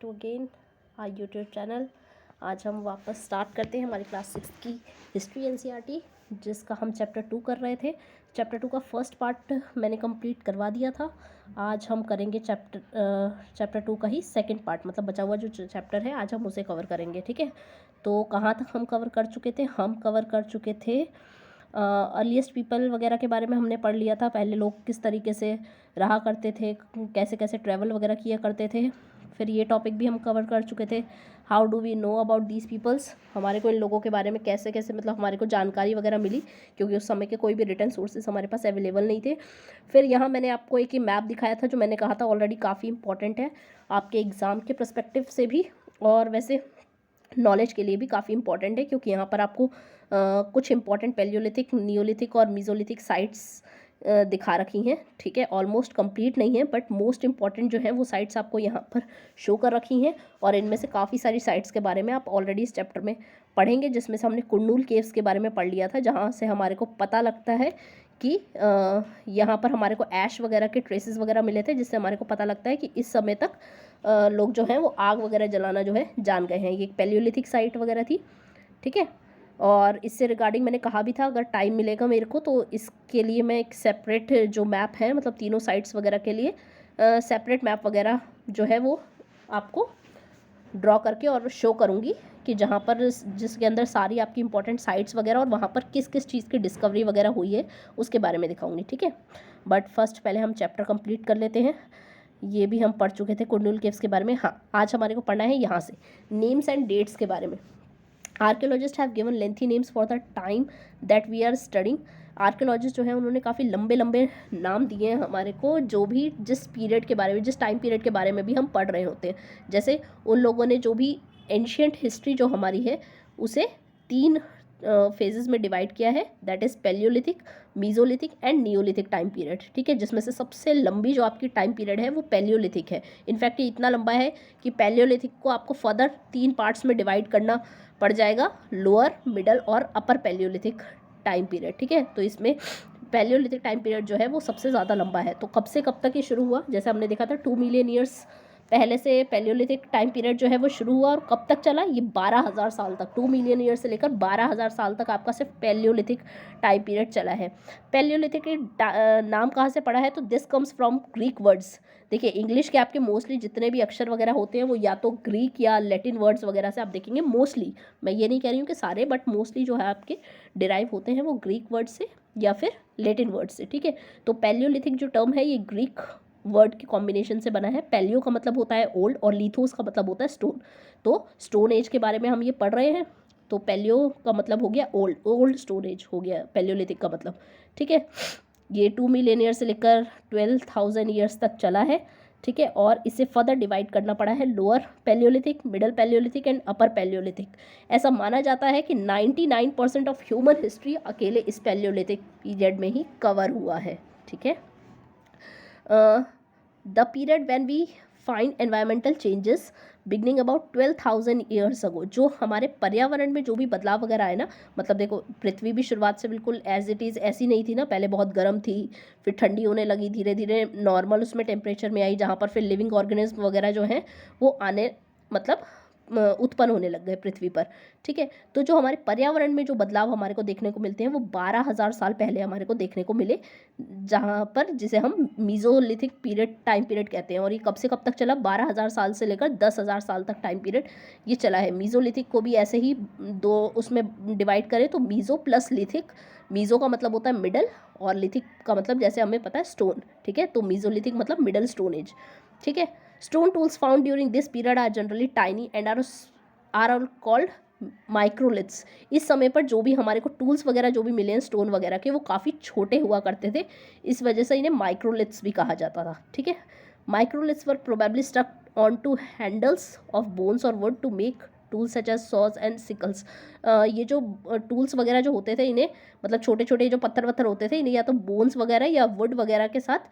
To again our YouTube channel. आज हम वापस स्टार्ट करते हैं हमारी क्लास 6 की हिस्ट्री एनसीईआरटी, जिसका हम चैप्टर 2 कर रहे थे। चैप्टर 2 का फर्स्ट पार्ट मैंने कंप्लीट करवा दिया था। आज हम करेंगे चैप्टर 2 का ही सेकंड पार्ट, मतलब बचा हुआ जो चैप्टर है आज हम उसे कवर करेंगे। ठीक है, तो कहाँ तक हम कवर कर चुके थे? हम कवर कर चुके थे अर्लीस्ट पीपल वगैरह के बारे में हमने पढ़ लिया था। पहले लोग किस तरीके से रहा करते थे, कैसे कैसे ट्रैवल वगैरह किया करते थे। फिर ये टॉपिक भी हम कवर कर चुके थे, how do we know about these peoples, हमारे को इन लोगों के बारे में कैसे कैसे मतलब हमारे को जानकारी वगैरह मिली, क्योंकि उस समय के कोई भी रिटर्न सोर्सेज हमारे पास अवेलेबल नहीं थे। फिर यहाँ मैंने आपको एक मैप दिखाया था जो मैंने कहा था ऑलरेडी काफ़ी इंपॉर्टेंट है आपके एग्ज़ाम के पर्सपेक्टिव से भी, और वैसे नॉलेज के लिए भी काफ़ी इंपॉर्टेंट है, क्योंकि यहाँ पर आपको कुछ इंपॉर्टेंट पैलियोलिथिक, नियोलिथिक और मीजोलिथिक साइट्स दिखा रखी हैं। ठीक है, ऑलमोस्ट कंप्लीट नहीं है बट मोस्ट इंपॉर्टेंट जो है वो साइट्स आपको यहाँ पर शो कर रखी हैं, और इनमें से काफ़ी सारी साइट्स के बारे में आप ऑलरेडी इस चैप्टर में पढ़ेंगे, जिसमें से हमने कुर्नूल केव्स के बारे में पढ़ लिया था, जहाँ से हमारे को पता लगता है कि यहाँ पर हमारे को ऐश वगैरह के ट्रेसेस वगैरह मिले थे, जिससे हमारे को पता लगता है कि इस समय तक लोग जो हैं वो आग वगैरह जलाना जो है जान गए हैं। ये एक पैलियोलिथिक साइट वगैरह थी। ठीक है, और इससे रिगार्डिंग मैंने कहा भी था अगर टाइम मिलेगा मेरे को तो इसके लिए मैं एक सेपरेट जो मैप है, मतलब तीनों साइट्स वगैरह के लिए सेपरेट मैप वगैरह जो है वो आपको ड्रॉ करके और शो करूँगी, कि जहाँ पर जिसके अंदर सारी आपकी इंपॉर्टेंट साइट्स वगैरह और वहाँ पर किस किस चीज़ की डिस्कवरी वगैरह हुई है उसके बारे में दिखाऊंगी। ठीक है, बट फर्स्ट पहले हम चैप्टर कंप्लीट कर लेते हैं। ये भी हम पढ़ चुके थे कुर्नूल केव्स के बारे में। हाँ, आज हमारे को पढ़ना है यहाँ से नेम्स एंड डेट्स के बारे में। Archaeologist have given lengthy names for the time that we are studying. Archaeologist जो है उन्होंने काफ़ी लंबे लंबे नाम दिए हैं हमारे को, जो भी जिस पीरियड के बारे में, जिस टाइम पीरियड के बारे में भी हम पढ़ रहे होते हैं। जैसे उन लोगों ने जो भी एंशियंट हिस्ट्री जो हमारी है उसे 3 फेजेस में डिवाइड किया है, that is Palaeolithic, mesolithic and Neolithic time period. ठीक है, जिसमें से सबसे लंबी जो आपकी टाइम पीरियड है वो पैलियोलिथिक है। इनफैक्ट ये इतना लंबा है कि पैलियोलिथिक को आपको फर्दर 3 पार्ट्स में डिवाइड करना पड़ जाएगा, लोअर, मिडल और अपर पैलियोलिथिक टाइम पीरियड। ठीक है, तो इसमें पैलियोलिथिक टाइम पीरियड जो है वो सबसे ज़्यादा लंबा है। तो कब से कब तक ये शुरू हुआ? जैसे हमने देखा था 2 मिलियन ईयर्स पहले से पैलियोलिथिक टाइम पीरियड जो है वो शुरू हुआ, और कब तक चला? ये 12,000 साल तक, 2 मिलियन ईयर से लेकर 12,000 साल तक आपका सिर्फ पैलियोलिथिक टाइम पीरियड चला है। पैलियोलिथिक नाम कहाँ से पड़ा है? तो this comes from Greek words. देखिए, इंग्लिश के आपके मोस्टली जितने भी अक्षर वगैरह होते हैं वो या तो ग्रीक या लैटिन वर्ड्स वगैरह से आप देखेंगे। मोस्टली, मैं ये नहीं कह रही हूँ कि सारे, बट मोस्टली जो है आपके डिराइव होते हैं वो ग्रीक वर्ड से या फिर लैटिन वर्ड से। ठीक है, तो पैलियोलिथिक जो टर्म है ये ग्रीक वर्ड के कॉम्बिनेशन से बना है। पैलियो का मतलब होता है ओल्ड और लिथोस का मतलब होता है स्टोन। तो स्टोन एज के बारे में हम ये पढ़ रहे हैं, तो पैलियो का मतलब हो गया ओल्ड, ओल्ड स्टोन एज हो गया पैलियोलिथिक का मतलब। ठीक है, ये 2 मिलियन ईयर से लेकर 12,000 ईयर्स तक चला है। ठीक है, और इसे फर्दर डिवाइड करना पड़ा है lower Palaeolithic, middle Palaeolithic and upper Palaeolithic. ऐसा माना जाता है कि 99% ऑफ ह्यूमन हिस्ट्री अकेले इस पैलियोलिथिक पीरियड में ही कवर हुआ है। ठीक है, the period when we find environmental changes beginning about 12,000 years ago। जो हमारे पर्यावरण में जो भी बदलाव वगैरह आए ना, मतलब देखो पृथ्वी भी शुरुआत से बिल्कुल एज इट इज़ ऐसी नहीं थी ना, पहले बहुत गर्म थी, फिर ठंडी होने लगी, धीरे धीरे नॉर्मल उसमें टेम्परेचर में आई, जहाँ पर फिर लिविंग ऑर्गेनिज्म वगैरह जो हैं वो आने मतलब उत्पन्न होने लग गए पृथ्वी पर। ठीक है, तो जो हमारे पर्यावरण में जो बदलाव हमारे को देखने को मिलते हैं वो 12,000 साल पहले हमारे को देखने को मिले, जहाँ पर जिसे हम मीजोलिथिक पीरियड टाइम पीरियड कहते हैं। और ये कब से कब तक चला? 12,000 साल से लेकर 10,000 साल तक टाइम पीरियड ये चला है। मीजोलिथिक को भी ऐसे ही 2 उसमें डिवाइड करें तो मीजो प्लस लिथिक। मीजो का मतलब होता है मिडल और लिथिक का मतलब जैसे हमें पता है स्टोन। ठीक है, तो मीजोलिथिक मतलब मिडल स्टोन एज। ठीक है, stone tools found during this period are generally tiny and are called microliths. इस समय पर जो भी हमारे को टूल्स वगैरह जो भी मिले हैं स्टोन वगैरह के, वो काफ़ी छोटे हुआ करते थे, इस वजह से इन्हें माइक्रोलिथ्स भी कहा जाता था। ठीक है, microliths were probably stuck on to handles of bones और wood to make tools such as saws and sickles. ये जो टूल्स वगैरह जो होते थे इन्हें, मतलब छोटे छोटे जो पत्थर वत्थर होते थे, इन्हें या तो बोन्स वगैरह या वुड वगैरह के साथ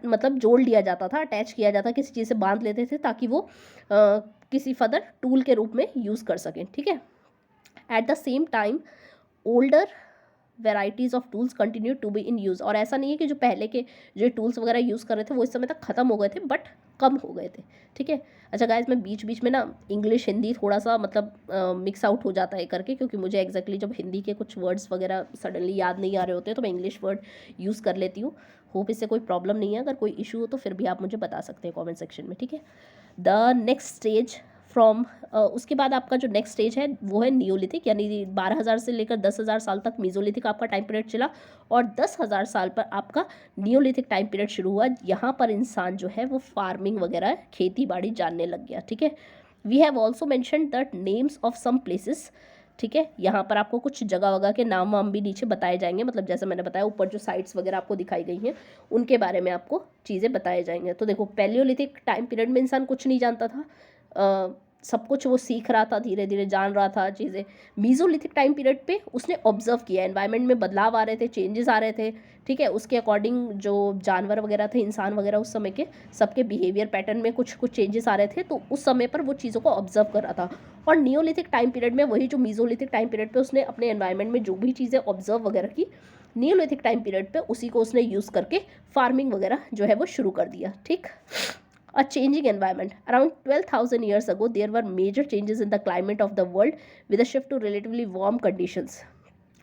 मतलब जोड़ लिया जाता था, अटैच किया जाता, किसी चीज़ से बांध लेते थे ताकि वो किसी फर्दर टूल के रूप में यूज़ कर सकें। ठीक है, at the same time older varieties of tools continue to be in use. और ऐसा नहीं है कि जो पहले के जो टूल्स वगैरह यूज़ कर रहे थे वो इस समय तक ख़त्म हो गए थे, बट कम हो गए थे, ठीक है। अच्छा गाइस, मैं बीच बीच में ना इंग्लिश हिंदी थोड़ा सा मतलब मिक्स आउट हो जाता है करके, क्योंकि मुझे एग्जैक्टली जब हिंदी के कुछ वर्ड्स वगैरह सडनली याद नहीं आ रहे होते तो मैं इंग्लिश वर्ड यूज़ कर लेती हूँ। होप इससे कोई प्रॉब्लम नहीं है, अगर कोई इशू हो तो फिर भी आप मुझे बता सकते हैं कमेंट सेक्शन में, ठीक है। द नेक्स्ट स्टेज फ्रॉम उसके बाद आपका जो नेक्स्ट स्टेज है वो है नियोलिथिक, यानी 12,000 से लेकर 10,000 साल तक मीजोलिथिक आपका टाइम पीरियड चला, और 10,000 साल पर आपका नियोलिथिक टाइम पीरियड शुरू हुआ। यहाँ पर इंसान जो है वो फार्मिंग वगैरह खेती बाड़ी जानने लग गया, ठीक है। We have also mention the names of some places, ठीक है। यहाँ पर आपको कुछ जगह वगह के नाम वाम भी नीचे बताए जाएंगे, मतलब जैसे मैंने बताया ऊपर जो साइट्स वगैरह आपको दिखाई गई हैं उनके बारे में आपको चीज़ें बताए जाएंगे। तो देखो, पैलियोलिथिक टाइम पीरियड में इंसान कुछ नहीं जानता था, सब कुछ वो सीख रहा था, धीरे धीरे जान रहा था चीज़ें। मीजोलिथिक टाइम पीरियड पे उसने ऑब्जर्व किया, एनवायरनमेंट में बदलाव आ रहे थे, चेंजेस आ रहे थे, ठीक है। उसके अकॉर्डिंग जो जानवर वगैरह थे, इंसान वगैरह उस समय के सबके बिहेवियर पैटर्न में कुछ कुछ चेंजेस आ रहे थे, तो उस समय पर वो चीज़ों को ऑब्जर्व कर रहा था। और नियोलिथिक टाइम पीरियड में वही जो मीजोलिथिक टाइम पीरियड पे उसने अपने एनवायरनमेंट में जो भी चीज़ें ऑब्जर्व वगैरह की, नियोलिथिक टाइम पीरियड पे उसी को उसने यूज़ करके फार्मिंग वगैरह जो है वो शुरू कर दिया, ठीक। A changing environment. Around 12,000 years ago, there were major changes in the climate of the world with a shift to relatively warm conditions.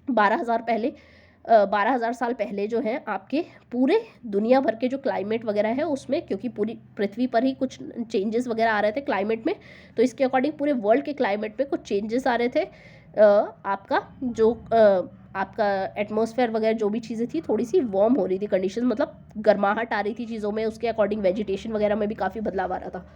12,000 साल पहले जो है आपके पूरे दुनिया भर के जो क्लाइमेट वगैरह है उसमें, क्योंकि पूरी पृथ्वी पर ही कुछ चेंजेस वगैरह आ रहे थे क्लाइमेट में, तो इसके अकॉर्डिंग पूरे वर्ल्ड के क्लाइमेट पे कुछ चेंजेस आ रहे थे। आपका जो आपका एटमॉस्फेयर वगैरह जो भी चीज़ें थी थोड़ी सी वार्म हो रही थी कंडीशन, मतलब गर्माहट आ रही थी चीज़ों में, उसके अकॉर्डिंग वेजिटेशन वगैरह में भी काफ़ी बदलाव आ रहा था।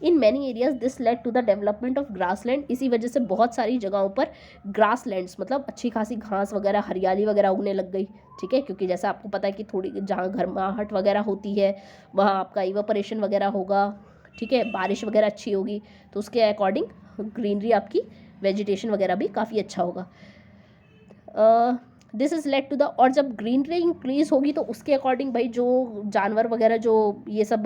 In many areas this led to the development of grassland. इसी वजह से बहुत सारी जगहों पर ग्रासलैंड्स मतलब अच्छी खासी घास वगैरह, हरियाली वगैरह उगने लग गई, ठीक है। क्योंकि जैसा आपको पता है कि थोड़ी जहाँ गर्माहट वगैरह होती है वहाँ आपका इवापोरेशन वगैरह होगा, ठीक है, बारिश वगैरह अच्छी होगी, तो उसके अकॉर्डिंग ग्रीनरी आपकी वेजिटेशन वगैरह भी काफ़ी अच्छा होगा। This is led to the, और जब ग्रीनरी इंक्रीज होगी तो उसके अकॉर्डिंग भाई जो जानवर वगैरह जो ये सब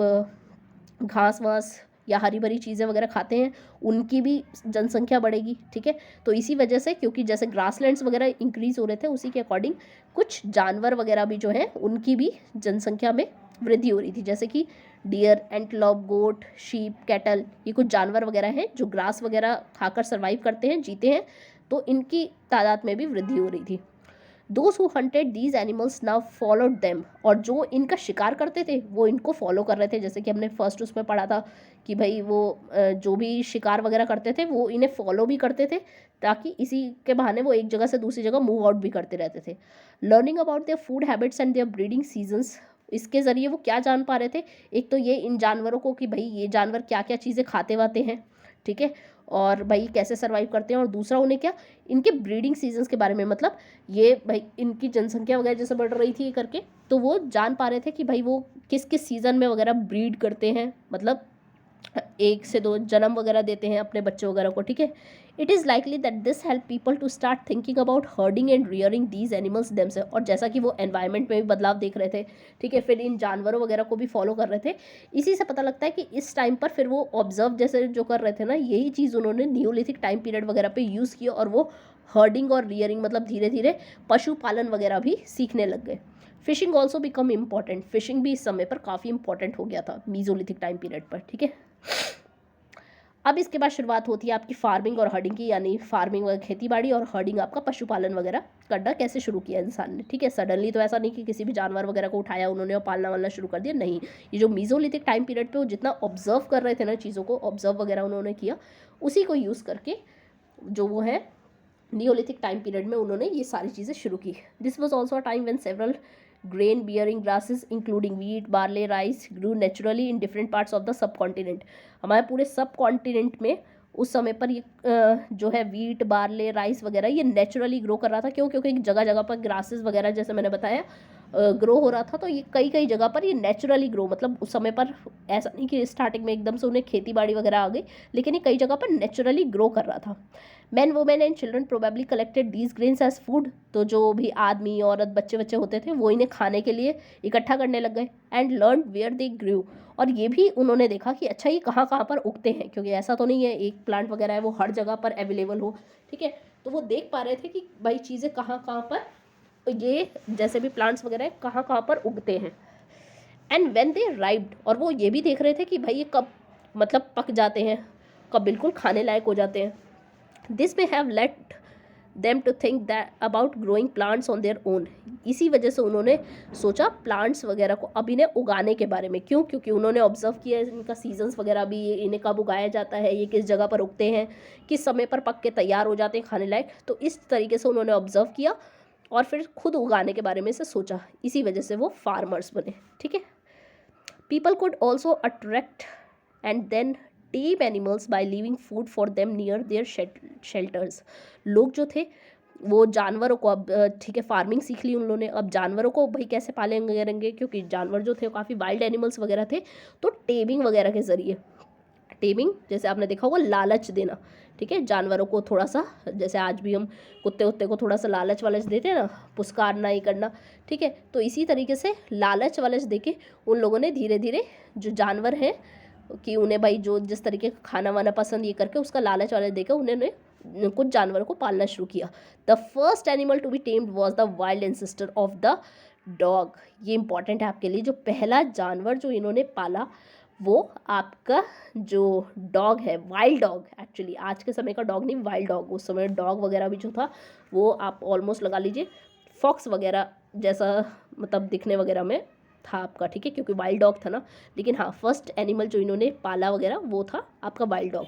घास वास या हरी भरी चीज़ें वगैरह खाते हैं उनकी भी जनसंख्या बढ़ेगी, ठीक है। तो इसी वजह से, क्योंकि जैसे ग्रासलैंड्स वगैरह इंक्रीज हो रहे थे उसी के अकॉर्डिंग कुछ जानवर वगैरह भी जो है उनकी भी जनसंख्या में वृद्धि हो रही थी, जैसे कि डियर, एंटलोप, गोट, शीप, कैटल, ये कुछ जानवर वगैरह हैं जो ग्रास वगैरह खाकर सर्वाइव करते हैं, जीते हैं, तो इनकी तादाद में भी वृद्धि हो रही थी। Those who hunted these animals now followed them, और जो इनका शिकार करते थे वो इनको फॉलो कर रहे थे, जैसे कि हमने फर्स्ट उसमें पढ़ा था कि भाई वो जो भी शिकार वगैरह करते थे वो इन्हें फॉलो भी करते थे, ताकि इसी के बहाने वो एक जगह से दूसरी जगह मूव आउट भी करते रहते थे। Learning about their food habits and their breeding seasons, इसके ज़रिए वो क्या जान पा रहे थे, एक तो ये इन जानवरों को कि भाई ये जानवर क्या क्या चीज़ें खाते वाते हैं, ठीक है, और भाई कैसे सर्वाइव करते हैं, और दूसरा उन्हें क्या, इनके ब्रीडिंग सीजन्स के बारे में, मतलब ये भाई इनकी जनसंख्या वगैरह जैसे बढ़ रही थी करके, तो वो जान पा रहे थे कि भाई वो किस किस सीज़न में वगैरह ब्रीड करते हैं, मतलब 1 से 2 जन्म वगैरह देते हैं अपने बच्चे वगैरह को, ठीक है। It is likely that this help people to start thinking about herding and rearing these animals themself, और जैसा कि वो एनवायरनमेंट में भी बदलाव देख रहे थे, ठीक है, फिर इन जानवरों वगैरह को भी फॉलो कर रहे थे, इसी से पता लगता है कि इस टाइम पर फिर वो ऑब्जर्व जैसे जो कर रहे थे ना, यही चीज़ उन्होंने नियोलिथिक टाइम पीरियड वगैरह पे यूज़ किया, और वो हर्डिंग और रियरिंग मतलब धीरे धीरे पशुपालन वगैरह भी सीखने लग गए। Fishing also become important, fishing भी इस समय पर काफ़ी इंपॉर्टेंट हो गया था मीजोलिथिक टाइम पीरियड पर, ठीक है। अब इसके बाद शुरुआत होती है आपकी फार्मिंग और हर्डिंग की, यानी फार्मिंग वगैरह खेती बाड़ी, और हर्डिंग आपका पशुपालन वगैरह करना कैसे शुरू किया इंसान ने, ठीक है। सडनली तो ऐसा नहीं कि किसी भी जानवर वगैरह को उठाया उन्होंने और पालना वालना शुरू कर दिया, नहीं। ये जो मीजोलिथिक टाइम पीरियड पे वो जितना ऑब्जर्व कर रहे थे ना चीज़ों को, ऑब्जर्व वगैरह उन्होंने किया, उसी को यूज़ करके जो वो है नियोलिथिक टाइम पीरियड में उन्होंने ये सारी चीज़ें शुरू की। This was also a time when several grain bearing grasses including wheat, barley, rice grew naturally in different parts of the subcontinent। हमारे पूरे सब कॉन्टिनेंट में उस समय पर ये जो है वीट, बार्ले, राइस वगैरह ये नेचुरली ग्रो कर रहा था। क्यों? क्योंकि जगह जगह पर ग्रासेस वगैरह जैसे मैंने बताया ग्रो हो रहा था, तो ये कई कई जगह पर ये नेचुरली ग्रो, मतलब उस समय पर ऐसा नहीं कि स्टार्टिंग में एकदम से उन्हें खेती बाड़ी वगैरह आ गई, लेकिन ये कई जगह पर नेचुरली ग्रो कर रहा था। Man, women and children probably collected these grains as food, तो जो भी आदमी औरत बच्चे बच्चे होते थे वो इन्हें खाने के लिए इकट्ठा करने लग गए। एंड लर्न वेयर दे ग्रू, और ये भी उन्होंने देखा कि अच्छा ये कहाँ कहाँ पर उगते हैं, क्योंकि ऐसा तो नहीं है एक प्लांट वगैरह है वो हर जगह पर अवेलेबल हो, ठीक है। तो वो देख पा रहे थे कि भाई चीज़ें कहाँ कहाँ पर ये जैसे भी प्लांट्स वगैरह कहाँ कहाँ पर उगते हैं। एंड व्हेन दे राइव्ड, और वो ये भी देख रहे थे कि भाई ये कब मतलब पक जाते हैं, कब बिल्कुल खाने लायक हो जाते हैं। This may have led them to think that about growing plants on their own. इसी वजह से उन्होंने सोचा प्लांट्स वगैरह को अब इन्हें उगाने के बारे में। क्यों? क्योंकि उन्होंने ऑब्जर्व किया इनका सीजन्स वगैरह भी, इन्हें कब उगाया जाता है, ये किस जगह पर उगते हैं, किस समय पर पक के तैयार हो जाते हैं खाने लायक। तो इस तरीके से उन्होंने ऑब्जर्व किया और फिर खुद उगाने के बारे में से सोचा। इसी वजह से वो फार्मर्स बने। ठीक है। People could also attract and then tame animals by leaving food for them near their shelters. लोग जो थे वो जानवरों को, अब ठीक है फार्मिंग सीख ली उन लोगों ने, अब जानवरों को भाई कैसे पालेंगे करेंगे, क्योंकि जानवर जो थे वो काफ़ी वाइल्ड एनिमल्स वगैरह थे। तो टेमिंग वगैरह के ज़रिए, टेमिंग जैसे आपने देखा होगा लालच देना, ठीक है, जानवरों को थोड़ा सा, जैसे आज भी हम कुत्ते उत्ते को थोड़ा सा लालच वालच देते हैं ना, पुचकारना ही करना, ठीक है। तो इसी तरीके से लालच वालच देके उन लोगों ने धीरे धीरे जो जानवर हैं कि उन्हें भाई जो जिस तरीके का खाना वाना पसंद ये करके उसका लालच वालच देकर उन्होंने कुछ जानवरों को पालना शुरू किया। The first animal to be tamed was the wild ancestor of the dog. ये इंपॉर्टेंट है आपके लिए, जो पहला जानवर जो इन्होंने पाला वो आपका जो डॉग है, वाइल्ड डॉग, एक्चुअली आज के समय का डॉग नहीं, वाइल्ड डॉग। उस समय डॉग वगैरह भी जो था वो आप ऑलमोस्ट लगा लीजिए फॉक्स वगैरह जैसा मतलब दिखने वगैरह में था आपका, ठीक है, क्योंकि वाइल्ड डॉग था ना। लेकिन हाँ, फर्स्ट एनिमल जो इन्होंने पाला वगैरह वो था आपका wild dog.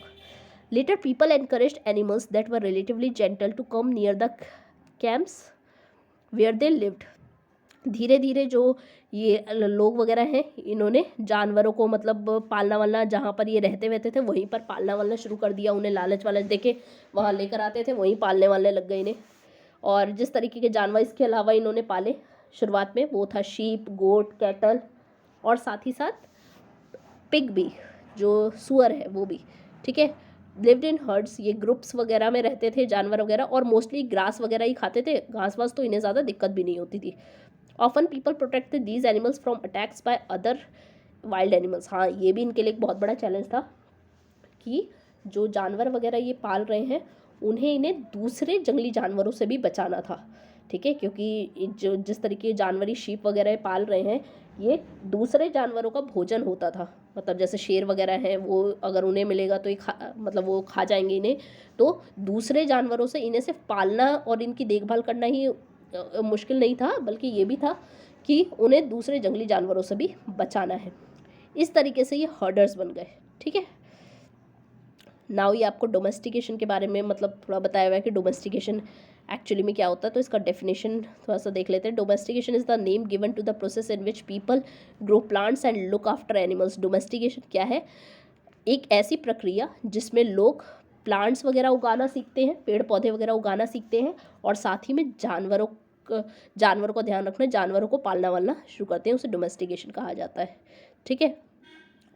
Later people encouraged animals that were relatively gentle to come near the camps where they lived. धीरे धीरे जो ये लोग वगैरह हैं इन्होंने जानवरों को मतलब पालना वालना, जहाँ पर ये रहते थे वहीं पर पालना वालना शुरू कर दिया। उन्हें लालच वालच देके वहाँ लेकर आते थे, वहीं पालने वालने लग गए इन्हें। और जिस तरीके के जानवर इसके अलावा इन्होंने पाले शुरुआत में वो था शीप, गोट, कैटल और साथ ही साथ पिग भी, जो सुअर है वो भी, ठीक है। लिव्ड इन हर्ड्स, ये ग्रुप्स वगैरह में रहते थे जानवर वगैरह, और मोस्टली ग्रास वगैरह ही खाते थे, घास वास तो इन्हें ज़्यादा दिक्कत भी नहीं होती थी। Often people protected these animals from attacks by other wild animals. हाँ, ये भी इनके लिए एक बहुत बड़ा चैलेंज था कि जो जानवर वगैरह ये पाल रहे हैं उन्हें इन्हें दूसरे जंगली जानवरों से भी बचाना था, ठीक है, क्योंकि जो जिस तरीके के जानवरी शीप वगैरह पाल रहे हैं ये दूसरे जानवरों का भोजन होता था। मतलब जैसे शेर वगैरह हैं वो अगर उन्हें मिलेगा तो ये मतलब वो खा जाएंगे इन्हें। तो दूसरे जानवरों से इन्हें सिर्फ पालना और इनकी देखभाल करना ही मुश्किल नहीं था, बल्कि ये भी था कि उन्हें दूसरे जंगली जानवरों से भी बचाना है। इस तरीके से ये हर्डर्स बन गए, ठीक है। नाउ ये आपको डोमेस्टिकेशन के बारे में मतलब थोड़ा बताया हुआ है कि डोमेस्टिकेशन एक्चुअली में क्या होता है, तो इसका डेफिनेशन थोड़ा सा देख लेते हैं। Domestication is the name given to the process in which people grow plants and look after animals. Domestication क्या है? एक ऐसी प्रक्रिया जिसमें लोग प्लांट्स वगैरह उगाना सीखते हैं, पेड़ पौधे वगैरह उगाना सीखते हैं, और साथ ही में जानवरों का ध्यान रखना, जानवरों को पालना वालना शुरू करते हैं, उसे डोमेस्टिकेशन कहा जाता है, ठीक है।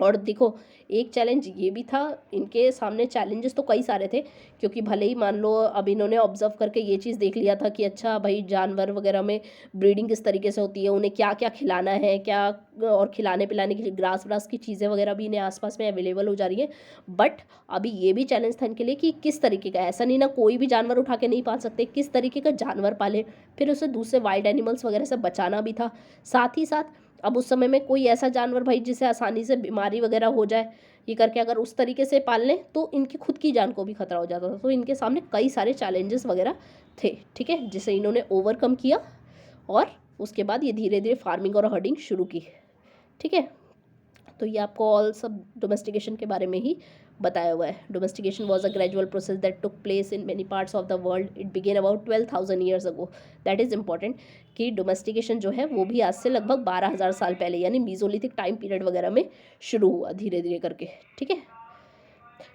और देखो एक चैलेंज ये भी था, इनके सामने चैलेंजेस तो कई सारे थे, क्योंकि भले ही मान लो अब इन्होंने ऑब्जर्व करके ये चीज़ देख लिया था कि अच्छा भाई जानवर वगैरह में ब्रीडिंग किस तरीके से होती है, उन्हें क्या क्या खिलाना है, क्या और खिलाने पिलाने के लिए ग्रास व्रास की चीज़ें वगैरह भी इन्हें आसपास में अवेलेबल हो जा रही है। बट अभी ये भी चैलेंज था इनके लिए कि किस तरीके का, ऐसा नहीं ना कोई भी जानवर उठा के नहीं पाल सकते, किस तरीके का जानवर पाले, फिर उसे दूसरे वाइल्ड एनिमल्स वगैरह से बचाना भी था। साथ ही साथ अब उस समय में कोई ऐसा जानवर भाई जिसे आसानी से बीमारी वगैरह हो जाए, ये करके अगर उस तरीके से पाल लें तो इनकी खुद की जान को भी खतरा हो जाता था। तो इनके सामने कई सारे चैलेंजेस वगैरह थे, ठीक है, जिसे इन्होंने ओवरकम किया और उसके बाद ये धीरे धीरे फार्मिंग और हर्डिंग शुरू की, ठीक है। तो ये आपको ऑल सब डोमेस्टिकेशन के बारे में ही बताया हुआ है। Domestication was a gradual process that took place in many parts of the world. It began about 12,000 years ago. That is important कि डोमेस्टिकेशन जो है वो भी आज से लगभग 12,000 साल पहले यानी मीजोलिथिक टाइम पीरियड वगैरह में शुरू हुआ धीरे धीरे करके, ठीक है।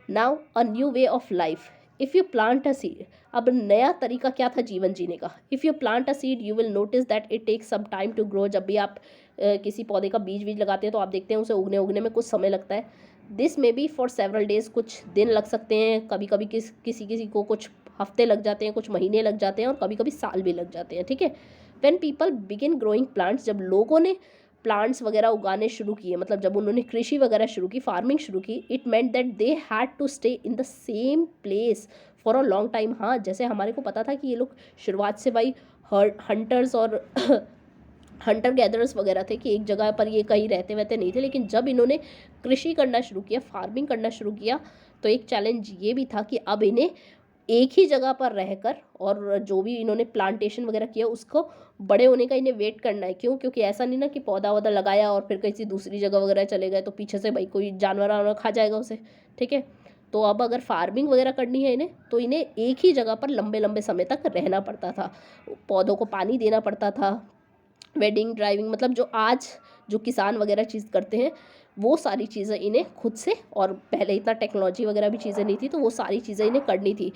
Now a new way of life. If you plant a seed, अब नया तरीका क्या था जीवन जीने का। If you plant a seed you will notice that it takes some time to grow. जब भी आप किसी पौधे का बीज लगाते हैं तो आप देखते हैं उसे उगने में कुछ समय लगता है। This may be for several days, कुछ दिन लग सकते हैं, कभी कभी किसी को कुछ हफ्ते लग जाते हैं, कुछ महीने लग जाते हैं, और कभी कभी साल भी लग जाते हैं, ठीक है। When people begin growing plants, जब लोगों ने प्लांट्स वगैरह उगाने शुरू किए, मतलब जब उन्होंने कृषि वगैरह शुरू की, फार्मिंग शुरू की, it meant that they had to stay in the same place for a long time. हाँ, जैसे हमारे को पता था कि ये लोग शुरुआत से भाई हंटर्स और हंटर गैदरर्स वगैरह थे कि एक जगह पर ये कहीं रहते वहते नहीं थे। लेकिन जब इन्होंने कृषि करना शुरू किया, फार्मिंग करना शुरू किया, तो एक चैलेंज ये भी था कि अब इन्हें एक ही जगह पर रहकर और जो भी इन्होंने प्लांटेशन वगैरह किया उसको बड़े होने का इन्हें वेट करना है। क्यों? क्योंकि ऐसा नहीं ना कि पौधा वौधा लगाया और फिर किसी दूसरी जगह वगैरह चले गए तो पीछे से भाई कोई जानवर वानवर खा जाएगा उसे, ठीक है। तो अब अगर फार्मिंग वगैरह करनी है इन्हें, तो इन्हें एक ही जगह पर लंबे लंबे समय तक रहना पड़ता था, पौधों को पानी देना पड़ता था, वेडिंग ड्राइविंग, मतलब जो आज जो किसान वगैरह चीज़ करते हैं वो सारी चीज़ें इन्हें खुद से, और पहले इतना टेक्नोलॉजी वगैरह भी चीज़ें नहीं थी तो वो सारी चीज़ें इन्हें करनी थी।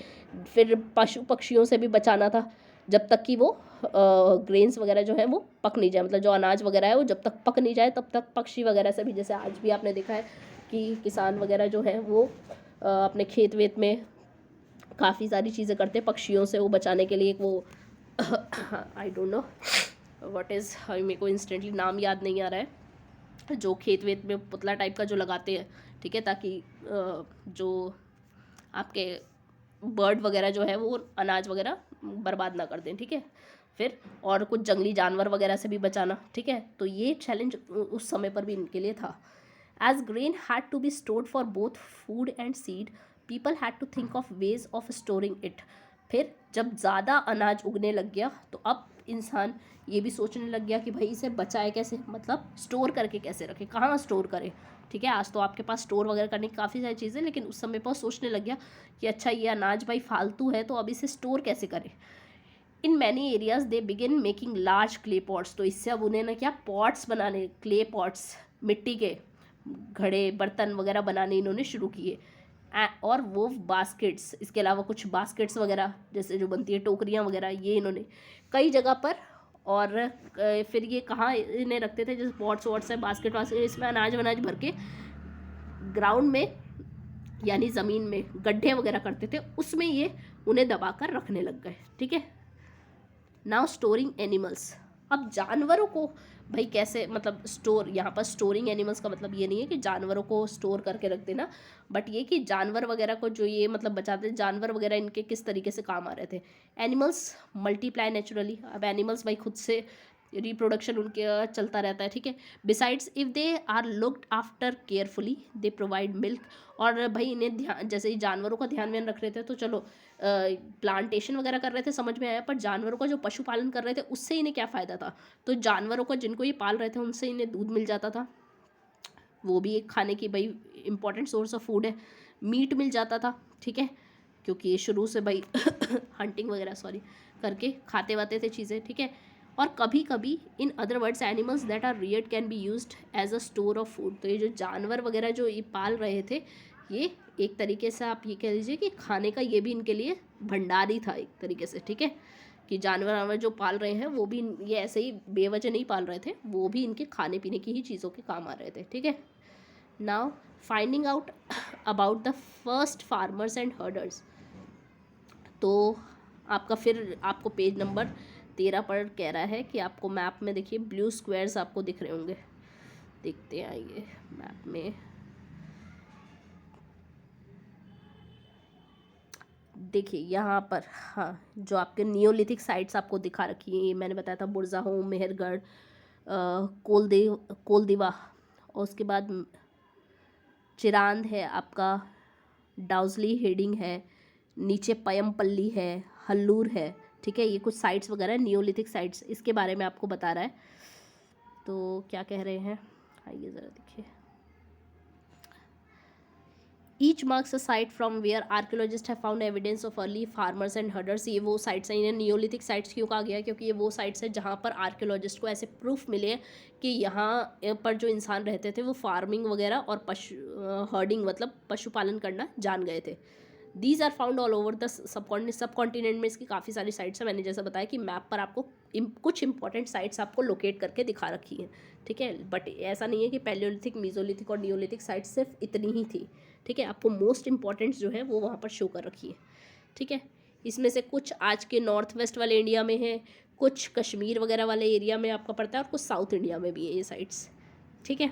फिर पशु पक्षियों से भी बचाना था जब तक कि वो ग्रेन्स वगैरह जो है वो पक नहीं जाए, मतलब जो अनाज वगैरह है वो जब तक पक नहीं जाए तब तक पक्षी वगैरह से भी, जैसे आज भी आपने देखा है कि किसान वगैरह जो है वो अपने खेत वेत में काफ़ी सारी चीज़ें करते हैं पक्षियों से वो बचाने के लिए। एक वो I don't know what is, मेरे को इंस्टेंटली नाम याद नहीं आ रहा है, जो खेत वेत में पुतला टाइप का जो लगाते हैं, ठीक है, ताकि जो आपके बर्ड वगैरह जो है वो अनाज वगैरह बर्बाद ना कर दें, ठीक है। फिर और कुछ जंगली जानवर वगैरह से भी बचाना, ठीक है। तो ये चैलेंज उस समय पर भी इनके लिए था। As grain had to be stored for both food and seed, people had to think of ways of storing it. फिर जब ज़्यादा अनाज उगने लग गया तो अब इंसान ये भी सोचने लग गया कि भाई इसे बचाए कैसे, मतलब स्टोर करके कैसे रखे, कहाँ स्टोर करें, ठीक है। आज तो आपके पास स्टोर वगैरह करने की काफ़ी सारी चीज़ें, लेकिन उस समय पर सोचने लग गया कि अच्छा ये अनाज भाई फालतू है तो अब इसे स्टोर कैसे करें। इन many areas they begin making large clay pots, तो इससे अब उन्हें ना क्या पॉट्स बनाने, क्ले पॉट्स, मिट्टी के घड़े बर्तन वगैरह बनाने इन्होंने शुरू किए। और वो बास्केट्स, इसके अलावा कुछ बास्केट्स वगैरह जैसे जो बनती है टोकरियाँ वगैरह, ये इन्होंने कई जगह पर, और फिर ये कहाँ इन्हें रखते थे, जैसे पॉट्स वॉट्स है, बास्केट वास्केट, इसमें अनाज वनाज भर के ग्राउंड में यानी ज़मीन में गड्ढे वगैरह करते थे, उसमें ये उन्हें दबा कर रखने लग गए, ठीक है। नाउ स्टोरिंग एनिमल्स, अब जानवरों को भाई कैसे, मतलब स्टोर, यहाँ पर स्टोरिंग एनिमल्स का मतलब ये नहीं है कि जानवरों को स्टोर करके रख देना, बट ये कि जानवर वगैरह को जो ये मतलब बचाते, जानवर वगैरह इनके किस तरीके से काम आ रहे थे। एनिमल्स मल्टीप्लाई नेचुरली, अब एनिमल्स भाई खुद से रिप्रोडक्शन उनके चलता रहता है, ठीक है। Besides if they are looked after carefully they provide milk, और भाई इन्हें ध्यान, जैसे ही जानवरों का ध्यान व्यान रख रहे थे तो चलो प्लांटेशन वगैरह कर रहे थे समझ में आया, पर जानवरों का जो पशुपालन कर रहे थे उससे इन्हें क्या फ़ायदा था। तो जानवरों का जिनको ये पाल रहे थे उनसे इन्हें दूध मिल जाता था, वो भी एक खाने की भाई इंपॉर्टेंट सोर्स ऑफ फूड है। मीट मिल जाता था, ठीक है, क्योंकि ये शुरू से भाई हंटिंग वगैरह करके खाते वाते थे चीज़ें, ठीक है। और कभी कभी in other words animals that are reared can be used as a store of food, तो ये जो जानवर वगैरह जो ये पाल रहे थे ये एक तरीके से आप ये कह लीजिए कि खाने का ये भी इनके लिए भंडार ही था एक तरीके से, ठीक है। कि जानवर वानवर जो पाल रहे हैं वो भी ये ऐसे ही बेवजह नहीं पाल रहे थे, वो भी इनके खाने पीने की ही चीज़ों के काम आ रहे थे, ठीक है। Now finding out about the first farmers and herders, तो आपका फिर आपको पेज नंबर 13 पर कह रहा है कि आपको मैप में देखिए ब्लू स्क्वायर्स आपको दिख रहे होंगे, देखते हैं आइए मैप में। देखिए यहाँ पर, हाँ, जो आपके नियोलिथिक साइट्स आपको दिखा रखी है, मैंने बताया था बुरज़ाहोम, मेहरगढ़, कोलदेवा, और उसके बाद चिरांद है आपका, डाउजली हेडिंग है, नीचे पयमपल्ली है, हल्लूर है, ठीक है। ये कुछ साइट्स वगैरह नियोलिथिक साइट्स, इसके बारे में आपको बता रहा है। तो क्या कह रहे हैं, आइए ज़रा देखिए। Each marks a site from where archaeologist have found evidence of early farmers and herders, ये वो साइट्स हैं, इन्हें नियोलिथिक साइट्स क्यों कहा गया, क्योंकि ये वो साइट्स हैं जहाँ पर आर्कियोलॉजिस्ट को ऐसे प्रूफ मिले हैं कि यहाँ पर जो इंसान रहते थे वो फार्मिंग वगैरह और हर्डिंग मतलब पशुपालन करना जान गए थे। These are found all over the subcontinent में इसकी काफ़ी सारी साइट्स हैं। मैंने जैसा बताया कि मैप पर आपको कुछ इंपॉर्टेंट साइट्स आपको लोकेट करके दिखा रखी हैं, ठीक है। बट ऐसा नहीं है कि पैलियोलिथिक, मीजोलिथिक और नियोलिथिक साइट्स सिर्फ इतनी ही थी, ठीक है। आपको मोस्ट इंपॉर्टेंट जो है वो वहाँ पर शो कर रखी है, ठीक है। इसमें से कुछ आज के नॉर्थ वेस्ट वाले इंडिया में है, कुछ कश्मीर वगैरह वाले एरिया में आपका पड़ता है, और कुछ साउथ इंडिया में भी है ये साइट्स, ठीक है।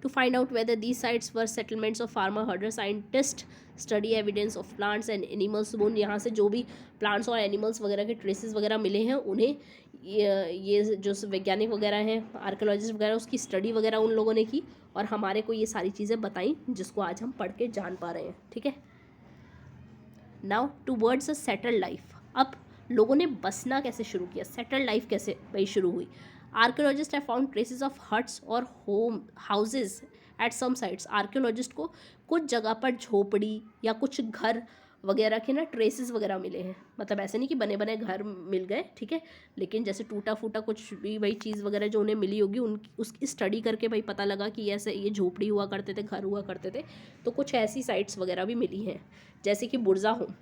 To find out whether these sites were settlements of farmer herder, scientists study evidence of plants and animals bone. यहाँ से जो भी plants और animals वगैरह के traces वगैरह मिले हैं उन्हें ये जो वैज्ञानिक वगैरह हैं, आर्कियोलॉजिस्ट वगैरह, उसकी स्टडी वगैरह उन लोगों ने की और हमारे को ये सारी चीज़ें बताई जिसको आज हम पढ़ के जान पा रहे हैं. ठीक है. Now towards a settled life. अब लोगों ने बसना कैसे शुरू किया, सेटल्ड लाइफ कैसे भाई शुरू हुई. Archaeologist have found traces of huts और home houses at some sites. Archaeologist को कुछ जगह पर झोपड़ी या कुछ घर वगैरह के ना ट्रेसेस वगैरह मिले हैं. मतलब ऐसे नहीं कि बने बने घर मिल गए, ठीक है, लेकिन जैसे टूटा फूटा कुछ भी भाई चीज़ वगैरह जो उन्हें मिली होगी उनकी उसकी स्टडी करके भाई पता लगा कि ऐसे ये झोपड़ी हुआ करते थे, घर हुआ करते थे. तो कुछ ऐसी साइट्स वगैरह भी मिली हैं जैसे कि बुरजा होम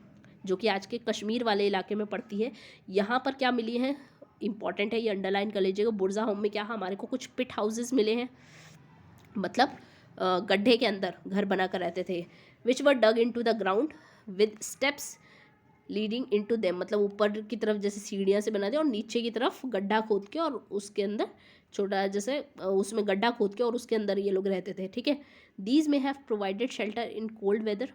जो कि आज के कश्मीर वाले इलाके में पड़ती है. यहाँ पर क्या मिली है, इंपॉर्टेंट है, ये अंडरलाइन कर लीजिएगा. बुरजा होम में क्या हमारे को कुछ पिट हाउसेस मिले हैं, मतलब गड्ढे के अंदर घर बना कर रहते थे. Which were dug into the ground with steps leading into them. मतलब ऊपर की तरफ जैसे सीढ़ियाँ से बनाते और नीचे की तरफ गड्ढा खोद के और उसके अंदर छोटा जैसे उसमें गड्ढा खोद के और उसके अंदर ये लोग रहते थे. ठीक है. These may have provided shelter in cold weather.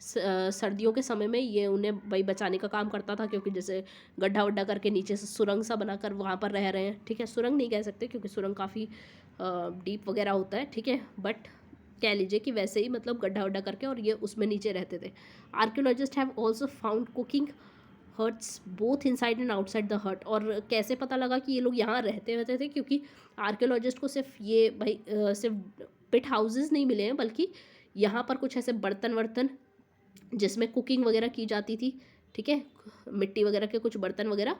सर्दियों के समय में ये उन्हें भाई बचाने का काम करता था क्योंकि जैसे गड्ढा वड्ढा करके नीचे से सुरंग सा बनाकर वहाँ पर रह रहे हैं. ठीक है. सुरंग नहीं कह सकते क्योंकि सुरंग काफ़ी डीप वगैरह होता है. ठीक है. बट कह लीजिए कि वैसे ही मतलब गड्ढा वड्ढा करके और ये उसमें नीचे रहते थे. Archaeologist have also found cooking hearths both inside and outside the hut. और कैसे पता लगा कि ये लोग यहाँ रहते थे, क्योंकि आर्कियोलॉजिस्ट को सिर्फ ये भाई सिर्फ पिट हाउसेस नहीं मिले हैं बल्कि यहाँ पर कुछ ऐसे बर्तन वर्तन जिसमें कुकिंग वगैरह की जाती थी. ठीक है. मिट्टी वगैरह के कुछ बर्तन वगैरह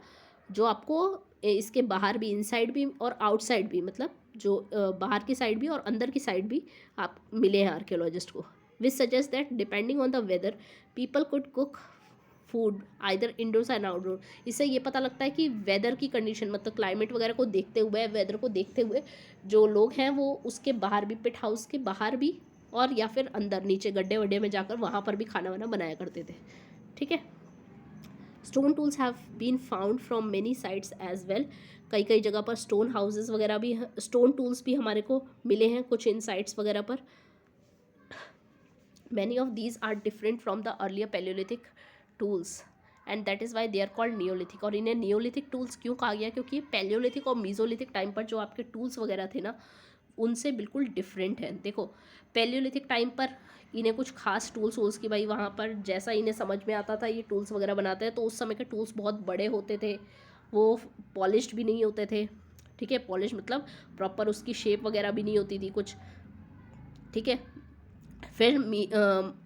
जो आपको इसके बाहर भी, इनसाइड भी और आउटसाइड भी, मतलब जो बाहर की साइड भी और अंदर की साइड भी आप मिले हैं आर्कियोलॉजिस्ट को. Which suggest that depending on the weather people could cook food either indoors and outdoor. इससे ये पता लगता है कि वेदर की कंडीशन, मतलब क्लाइमेट वगैरह को देखते हुए, वेदर को देखते हुए जो लोग हैं वो उसके बाहर भी, पिट हाउस के बाहर भी और या फिर अंदर नीचे गड्ढे वड्ढे में जाकर वहाँ पर भी खाना वाना बनाया करते थे. ठीक है. Stone tools have been found from many sites as well. कई जगह पर स्टोन हाउसेस वगैरह भी, स्टोन टूल्स भी हमारे को मिले हैं कुछ इन साइट्स वगैरह पर. Many of these are different from the earlier palaeolithic tools and that is why they are called neolithic. और इन्हें नियोलिथिक टूल्स क्यों कहा गया, क्योंकि पैलियोलिथिक और मीजोलिथिक टाइम पर जो आपके टूल्स वगैरह थे ना उनसे बिल्कुल डिफरेंट है. देखो पैलियोलिथिक टाइम पर इन्हें कुछ खास टूल्स वूल्स की भाई वहाँ पर जैसा इन्हें समझ में आता था ये टूल्स वगैरह बनाते हैं. तो उस समय के टूल्स बहुत बड़े होते थे, वो पॉलिश्ड भी नहीं होते थे. ठीक है. पॉलिश मतलब प्रॉपर उसकी शेप वगैरह भी नहीं होती थी कुछ. ठीक है. फिर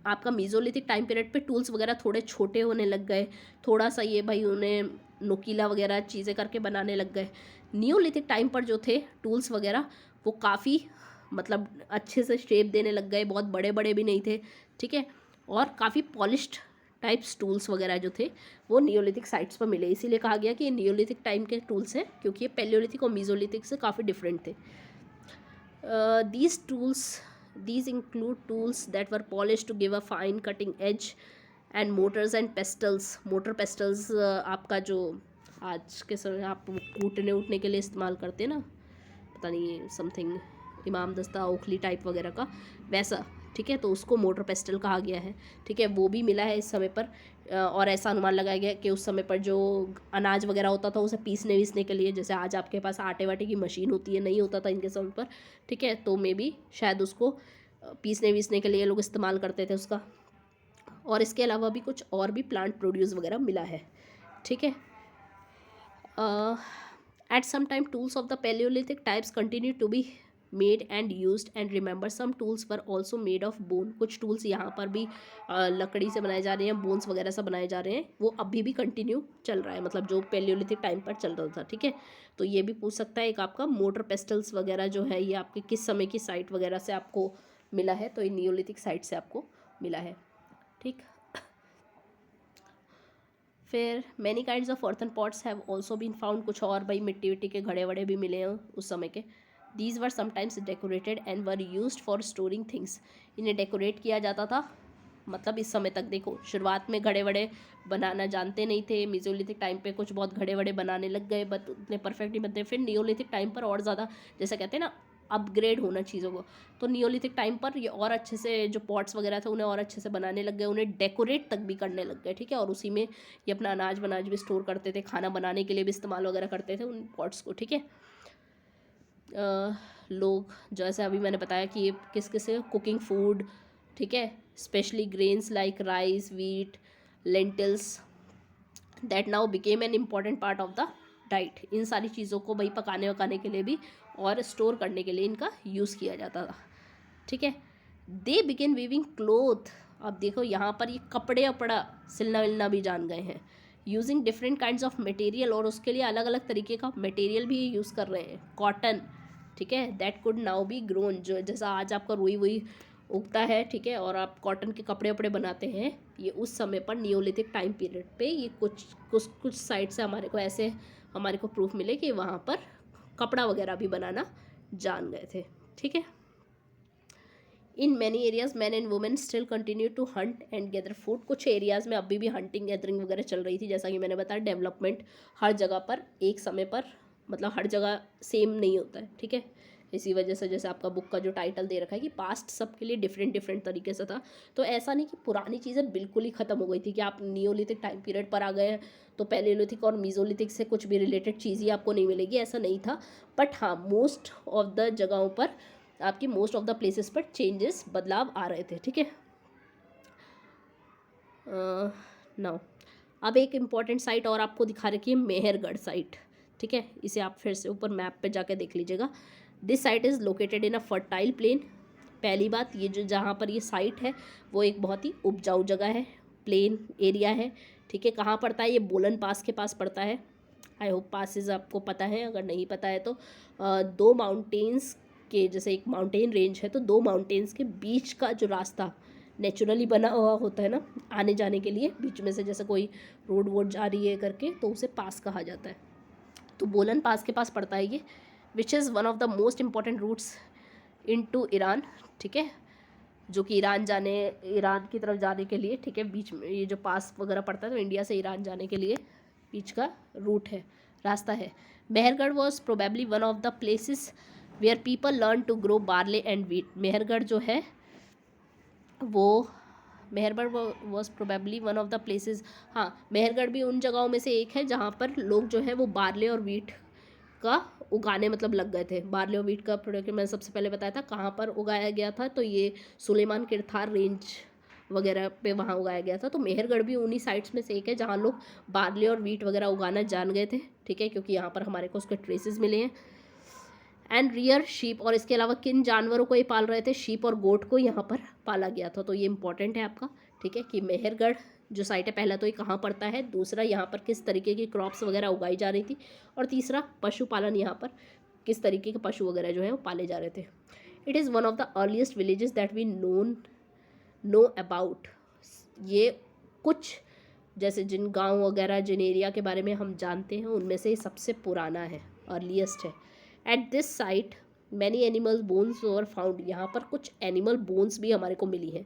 आपका मीजोलिथिक टाइम पीरियड पे टूल्स वगैरह थोड़े छोटे होने लग गए, थोड़ा सा ये भाई उन्हें नुकीला वगैरह चीज़ें करके बनाने लग गए. नियोलिथिक टाइम पर जो थे टूल्स वगैरह वो काफ़ी मतलब अच्छे से शेप देने लग गए, बहुत बड़े बड़े भी नहीं थे. ठीक है. और काफ़ी पॉलिश्ड टाइप्स टूल्स वगैरह जो थे वो नियोलिथिक साइट्स पर मिले. इसीलिए कहा गया कि ये नियोलिथिक टाइम के टूल्स हैं क्योंकि ये पैलियोलिथिक और मीजोलिथिक से काफ़ी डिफरेंट थे. These include tools that were polished to give a fine cutting edge and mortars and pestles. Motor pastels आपका जो आज के समय आप कूटने उठने के लिए इस्तेमाल करते हैं ना, पता नहीं समथिंग इमाम दस्ता ओखली टाइप वगैरह का वैसा. ठीक है. तो उसको मोटर पेस्टल कहा गया है. ठीक है. वो भी मिला है इस समय पर. और ऐसा अनुमान लगाया गया कि उस समय पर जो अनाज वगैरह होता था उसे पीसने के लिए, जैसे आज आपके पास आटे वाटे की मशीन होती है, नहीं होता था इनके समय पर. ठीक है. तो मे बी शायद उसको पीसने के लिए लोग इस्तेमाल करते थे उसका. और इसके अलावा भी कुछ और भी प्लांट प्रोड्यूस वगैरह मिला है. ठीक है. At some time tools of the palaeolithic types continue to be made and used and remember some tools were also made of bone. कुछ टूल्स यहाँ पर भी लकड़ी से बनाए जा रहे हैं, बोन्स वगैरह से बनाए जा रहे हैं, वो अभी भी कंटिन्यू चल रहा है, मतलब जो पैलियोलिथिक टाइम पर चल रहा था. ठीक है. तो ये भी पूछ सकता है एक आपका मोटर पेस्टल्स वगैरह जो है ये आपके किस समय की साइट वगैरह से आपको मिला है. तो ये नियोलिथिक साइट से आपको मिला है. ठीक. फिर many kinds of earthen pots have also been found. कुछ और भाई मिट्टी विट्टी के घड़े वड़े भी मिले हैं उस समय के. These were sometimes decorated and were used for storing things. इन्हें डेकोरेट किया जाता था, मतलब इस समय तक देखो शुरुआत में घड़े वड़े बनाना जानते नहीं थे. मीजोलिथिक टाइम पे कुछ बहुत घड़े वड़े बनाने लग गए बट उतने परफेक्ट नहीं बनते. फिर नियोलिथिक टाइम पर और ज़्यादा, जैसे कहते हैं ना अपग्रेड होना चीज़ों को। तो नियोलिथिक टाइम पर ये और अच्छे से जो पॉट्स वगैरह थे उन्हें और अच्छे से बनाने लग गए, उन्हें डेकोरेट तक भी करने लग गए, ठीक है। और उसी में ये अपना अनाज भी स्टोर करते थे, खाना बनाने के लिए भी इस्तेमाल वगैरह करते थे उन पॉट्स को, ठीक है। लोग जैसे अभी मैंने बताया कि ये किस किस कुकिंग फूड, ठीक है, specially grains like rice, wheat, lentils that now became an important part of the diet. इन सारी चीज़ों को भाई पकाने वकाने के लिए भी और स्टोर करने के लिए इनका यूज़ किया जाता था, ठीक है। They begin weaving cloth. अब देखो यहाँ पर ये कपड़े वपड़ा सिलना विलना भी जान गए हैं, using different kinds of material, और उसके लिए अलग अलग तरीके का मटेरियल भी यूज़ कर रहे हैं। कॉटन, ठीक है, that could now B grown, जो जैसा आज आपका रुई वुई उगता है, ठीक है, और आप कॉटन के कपड़े वपड़े बनाते हैं, ये उस समय पर नियोलिथिक टाइम पीरियड पे ये कुछ साइड से हमारे को ऐसे हमारे को प्रूफ मिले कि वहाँ पर कपड़ा वगैरह भी बनाना जान गए थे, ठीक है। In many areas man and women still continue to hunt and gather food. कुछ एरियाज़ में अभी भी हंटिंग गैदरिंग वगैरह चल रही थी, जैसा कि मैंने बताया डेवलपमेंट हर जगह पर एक समय पर मतलब हर जगह सेम नहीं होता है, ठीक है। इसी वजह से जैसे आपका बुक का जो टाइटल दे रखा है कि पास्ट सबके लिए डिफरेंट डिफरेंट तरीके से था, तो ऐसा नहीं कि पुरानी चीज़ें बिल्कुल ही ख़त्म हो गई थी कि आप नियोलिथिक टाइम पीरियड पर आ गए हैं तो पैलेयोलिथिक और मीजोलिथिक से कुछ भी रिलेटेड चीज़ ही आपको नहीं मिलेगी, ऐसा नहीं था। बट हाँ, मोस्ट ऑफ द जगहों पर आपकी मोस्ट ऑफ द प्लेसेस पर चेंजेस बदलाव आ रहे थे, ठीक है। नाउ अब एक इम्पॉर्टेंट साइट और आपको दिखा रखी है, मेहरगढ़ साइट, ठीक है। इसे आप फिर से ऊपर मैप पे जाके देख लीजिएगा। This site is located in a fertile plain. पहली बात, ये जो जहाँ पर ये साइट है वो एक बहुत ही उपजाऊ जगह है, प्लेन एरिया है, ठीक है। कहाँ पड़ता है ये? बोलन पास के पास पड़ता है। आई होप पासेस आपको पता है, अगर नहीं पता है तो दो माउंटेन्स के, जैसे एक माउंटेन रेंज है तो दो माउंटेन्स के बीच का जो रास्ता नेचुरली बना हुआ होता है ना आने जाने के लिए, बीच में से जैसे कोई रोड वोड जा रही है करके, तो उसे पास कहा जाता है। तो बोलन पास के पास पड़ता है ये, which is one of the most important routes into Iran, ठीक है, जो कि ईरान की तरफ जाने के लिए, ठीक है, बीच में ये जो पास वगैरह पड़ता है तो इंडिया से ईरान जाने के लिए बीच का रूट है, रास्ता है। Mehrgarh was probably one of the places where people learn to grow barley and wheat. Mehrgarh जो है वो Mehrgarh was probably one of the places, हाँ, मेहरगढ़ भी उन जगहों में से एक है जहाँ पर लोग जो है वो बार्ले और वीट का उगाने मतलब लग गए थे। बार्ले और वीट का प्रोडक्ट मैंने सबसे पहले बताया था कहाँ पर उगाया गया था, तो ये सुलेमान किरथार रेंज वगैरह पे वहाँ उगाया गया था। तो मेहरगढ़ भी उन्हीं साइट्स में से एक है जहाँ लोग बार्ले और वीट वगैरह उगाना जान गए थे, ठीक है, क्योंकि यहाँ पर हमारे को उसके ट्रेसेस मिले हैं। एंड रियर शीप, और इसके अलावा किन जानवरों को ये पाल रहे थे? शीप और गोट को यहाँ पर पाला गया था। तो ये इंपॉर्टेंट है आपका, ठीक है, कि मेहरगढ़ जो साइट है, पहला तो ये कहाँ पड़ता है, दूसरा यहाँ पर किस तरीके की क्रॉप्स वगैरह उगाई जा रही थी, और तीसरा पशुपालन, यहाँ पर किस तरीके के पशु वगैरह जो है वो पाले जा रहे थे। It is one of the earliest villages that we know about. ये कुछ जैसे जिन गांव वगैरह जिन एरिया के बारे में हम जानते हैं उनमें से सबसे पुराना है, अर्लीस्ट है। At this site many animals bones were found. यहाँ पर कुछ एनिमल बोन्स भी हमारे को मिली हैं,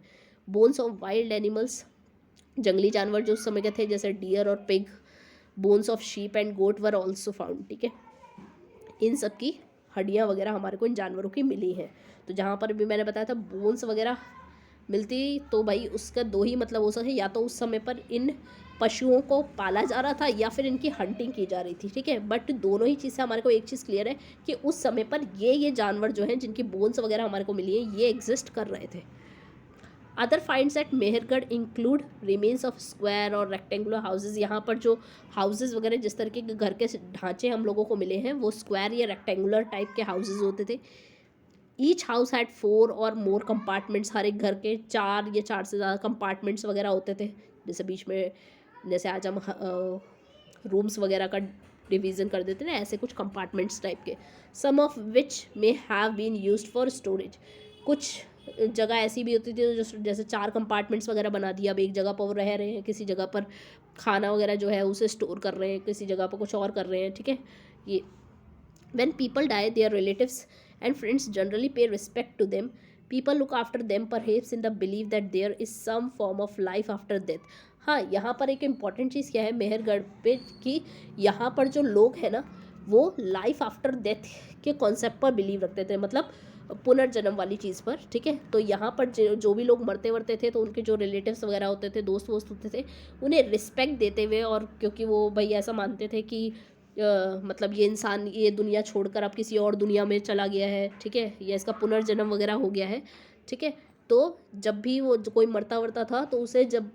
बोन्स ऑफ वाइल्ड एनिमल्स, जंगली जानवर जो उस समय के थे जैसे डियर और pig. Bones of sheep and goat were also found, ठीक है। इन सब की हड्डियाँ वगैरह हमारे को इन जानवरों की मिली हैं। तो जहाँ पर भी मैंने बताया था बोन्स वगैरह मिलती, तो भाई उसका दो ही मतलब हो सकते, या तो उस समय पर इन पशुओं को पाला जा रहा था या फिर इनकी हंटिंग की जा रही थी, ठीक है। बट दोनों ही चीज़ से हमारे को एक चीज़ क्लियर है कि उस समय पर ये जानवर जो हैं जिनकी बोन्स वगैरह हमारे को मिली है ये एग्जिस्ट कर रहे थे। Other finds at Mehrgarh include remains of square और रेक्टेंगुलर हाउसेज। यहाँ पर जो हाउसेज वगैरह जिस तरीके के घर के ढांचे हम लोगों को मिले हैं वो स्क्वायर या रेक्टेंगुलर टाइप के हाउसेज होते थे। ईच हाउस हैड 4 और मोर कंपार्टमेंट्स। हर एक घर के 4 या 4 से ज़्यादा कंपार्टमेंट्स वगैरह होते थे, जैसे बीच में जैसे आज हम रूम्स वगैरह का डिवीज़न कर देते हैं, ऐसे कुछ कंपार्टमेंट्स टाइप के। Some of which may have been used for storage. कुछ जगह ऐसी भी होती थी जो जैसे 4 कंपार्टमेंट्स वगैरह बना दिया, अब एक जगह पर वो रह रहे हैं, किसी जगह पर खाना वगैरह जो है उसे स्टोर कर रहे हैं, किसी जगह पर कुछ और कर रहे हैं, ठीक है। ये when people die their relatives and friends generally pay respect to them. People look after them perhaps in the belief that there is some form of life after death. हाँ, यहाँ पर एक इम्पॉर्टेंट चीज़ क्या है मेहरगढ़ पे कि यहाँ पर जो लोग हैं ना वो लाइफ आफ्टर डेथ के कॉन्सेप्ट पर बिलीव रखते थे, मतलब पुनर्जन्म वाली चीज़ पर, ठीक है। तो यहाँ पर जो भी लोग मरते वरते थे तो उनके जो रिलेटिव्स वगैरह होते थे, दोस्त वोस्त होते थे, उन्हें रिस्पेक्ट देते हुए, और क्योंकि वो भाई ऐसा मानते थे कि मतलब ये इंसान ये दुनिया छोड़कर अब किसी और दुनिया में चला गया है, ठीक है, या इसका पुनर्जन्म वगैरह हो गया है, ठीक है। तो जब भी वो कोई मरता वरता था तो उसे जब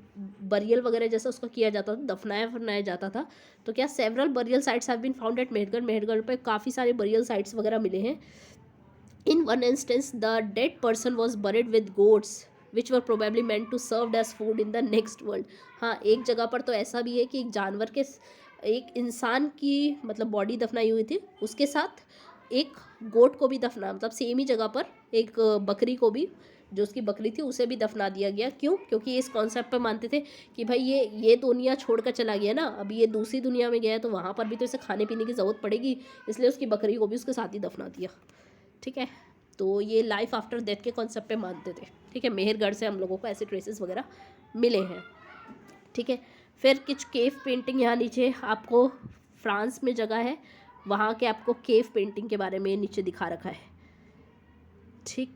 बरियल वगैरह जैसा उसका किया जाता था, दफनाया जाता था, तो क्या several burial sites have been found at Mehrgarh पे काफ़ी सारे बरियल साइट्स वगैरह मिले हैं। In one instance, the dead person was buried with goats, which were probably meant to serve as food in the next world. हाँ, एक जगह पर तो ऐसा भी है कि एक जानवर के एक इंसान की मतलब बॉडी दफनाई हुई थी, उसके साथ एक गोट को भी दफना, मतलब सेम ही जगह पर एक बकरी को भी, जो उसकी बकरी थी उसे भी दफना दिया गया। क्यों? क्योंकि इस कॉन्सेप्ट पे मानते थे कि भाई ये दुनिया छोड़कर चला गया ना, अभी ये दूसरी दुनिया में गया है तो वहाँ पर भी तो इसे खाने पीने की ज़रूरत पड़ेगी, इसलिए उसकी बकरी को भी उसके साथ ही दफना दिया, ठीक है। तो ये लाइफ आफ्टर डेथ के कॉन्सेप्ट पे मानते थे, ठीक है। मेहरगढ़ से हम लोगों को ऐसे ट्रेसेस वगैरह मिले हैं, ठीक है। फिर कुछ केव पेंटिंग यहाँ नीचे आपको, फ्रांस में जगह है वहाँ के आपको केव पेंटिंग के बारे में नीचे दिखा रखा है, ठीक।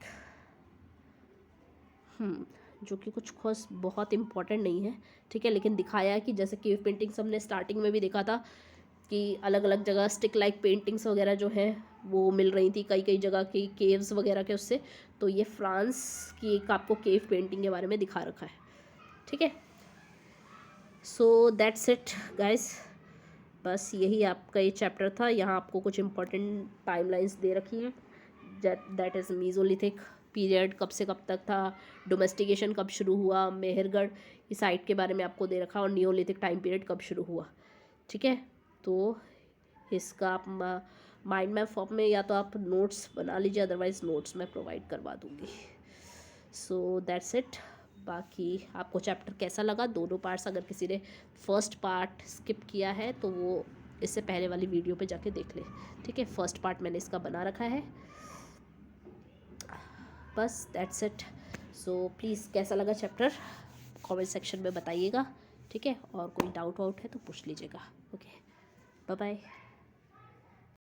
जो कि कुछ खास बहुत इम्पोर्टेंट नहीं है, ठीक है, लेकिन दिखाया है कि जैसे केव पेंटिंग्स हमने स्टार्टिंग में भी देखा था कि अलग अलग जगह स्टिक लाइक पेंटिंग्स वगैरह जो है वो मिल रही थी कई कई जगह की केव्स वगैरह के उससे, तो ये फ्रांस की एक आपको केव पेंटिंग के बारे में दिखा रखा है, ठीक है। सो दैट्स इट गाइस, बस यही आपका ये चैप्टर था। यहाँ आपको कुछ इंपॉर्टेंट टाइमलाइंस दे रखी हैं, दैट इज़ मीज़ोलिथिक पीरियड कब से कब तक था, डोमेस्टिकेशन कब शुरू हुआ, मेहरगढ़ की साइट के बारे में आपको दे रखा, और नियोलिथिक टाइम पीरियड कब शुरू हुआ, ठीक है। तो इसका आप माइंड मैप फॉर्म में या तो आप नोट्स बना लीजिए, अदरवाइज़ नोट्स मैं प्रोवाइड करवा दूँगी। So that's it. बाकी आपको चैप्टर कैसा लगा, दोनों पार्ट्स, अगर किसी ने फर्स्ट पार्ट स्किप किया है तो वो इससे पहले वाली वीडियो पे जाके देख ले, ठीक है। फर्स्ट पार्ट मैंने इसका बना रखा है, बस दैट्स इट। सो प्लीज़ कैसा लगा चैप्टर कमेंट सेक्शन में बताइएगा, ठीक है, और कोई डाउट वाउट है तो पूछ लीजिएगा। Okay, bye bye.